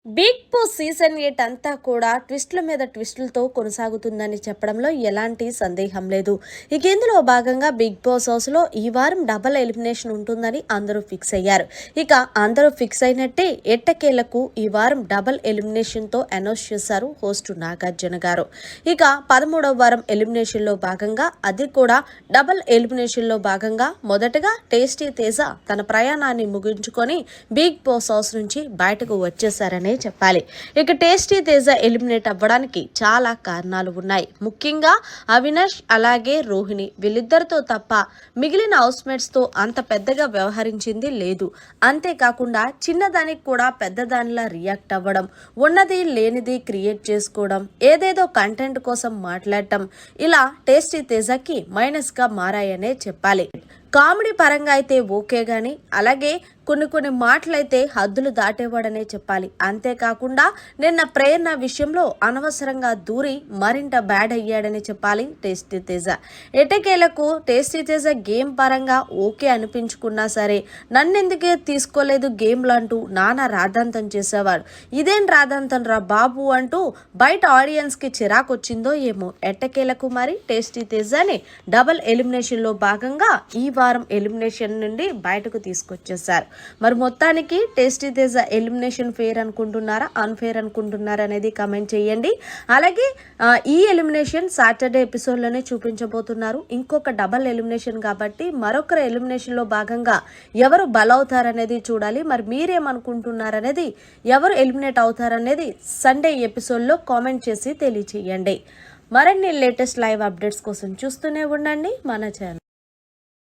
Big boss season 8 అంతా కూడా ట్విస్టుల మీద ట్విస్టులతో కొనసాగుతుందని చెప్పడంలో ఎలాంటి సందేహం లేదు. ఇక ఇందులో భాగంగా బిగ్ బాస్ హౌస్లో ఈ వారం డబుల్ ఎలిమినేషన్ ఉంటుందని అందరూ ఫిక్స్ అయ్యారు. ఇక అందరూ ఫిక్స్ అయినట్టే ఎట్టకేలకు ఈ వారం డబుల్ ఎలిమినేషన్తో అనౌన్స్ చేశారు హోస్ట్ నాగార్జున గారు. ఇక 13వ వారం ఎలిమినేషన్లో భాగంగా అది కూడా డబుల్ ఎలిమినేషన్లో భాగంగా మొదటగా టేస్టీ తేజ తన ప్రయాణాన్ని ముగించుకొని బిగ్ బాస్ హౌస్ నుంచి బయటకు వచ్చేశారని చెప్పాలి. ఇక టేస్టీ తేజ ఎలిమినేట్ అవ్వడానికి చాలా కారణాలు ఉన్నాయి. ముఖ్యంగా అవినాష్ అలాగే రోహిణి వీళ్ళిద్దరితో తప్ప మిగిలిన హౌస్మేట్స్ తో అంత పెద్దగా వ్యవహరించింది లేదు. అంతేకాకుండా చిన్నదానికి కూడా పెద్దదానిలా రియాక్ట్ అవ్వడం, ఉన్నది లేనిది క్రియేట్ చేసుకోవడం, ఏదేదో కంటెంట్ కోసం మాట్లాడటం ఇలా టేస్టీ తేజకి మైనస్ గా మారాయనే చెప్పాలి. కామెడీ పరంగా అయితే ఓకే గాని అలాగే కొన్ని మాటలైతే హద్దులు దాటేవాడనే చెప్పాలి. అంతేకాకుండా నిన్న ప్రేరణ విషయంలో అనవసరంగా దూరి మరింత బ్యాడ్ అయ్యాడని చెప్పాలి టేస్టీ తేజ. ఎటకేలకు టేస్టీ తేజ గేమ్ పరంగా ఓకే అనిపించుకున్నా సరే నన్నెందుకే తీసుకోలేదు గేమ్లు అంటూ నానా రాద్ధాంతం చేసేవాడు. ఇదేం రాద్ధాంతం రా బాబు అంటూ బయట ఆడియన్స్ కి చిరాకు వచ్చిందో ఏమో. ఎట్టకేలకు మరి టేస్టీ తేజని డబుల్ ఎలిమినేషన్ లో భాగంగా ఈ వారం ఎలిమినేషన్ నుండి బయటకు తీసుకొచ్చేశారు. మరి మొత్తానికి టేస్టీ తేజ ఎలిమినేషన్ ఫేర్ అనుకుంటున్నారా అన్ఫేర్ అనుకుంటున్నారా అనేది కమెంట్ చేయండి. అలాగే ఈ ఎలిమినేషన్ సాటర్డే ఎపిసోడ్లోనే చూపించబోతున్నారు. ఇంకొక డబల్ ఎలిమినేషన్ కాబట్టి మరొకరు ఎలిమినేషన్లో భాగంగా ఎవరు బలవుతారనేది చూడాలి. మరి మీరేమనుకుంటున్నారనేది, ఎవరు ఎలిమినేట్ అవుతారనేది సండే ఎపిసోడ్లో కామెంట్ చేసి తెలియచేయండి. మరిన్ని లేటెస్ట్ లైవ్ అప్డేట్స్ కోసం చూస్తూనే ఉండండి మన ఛానల్.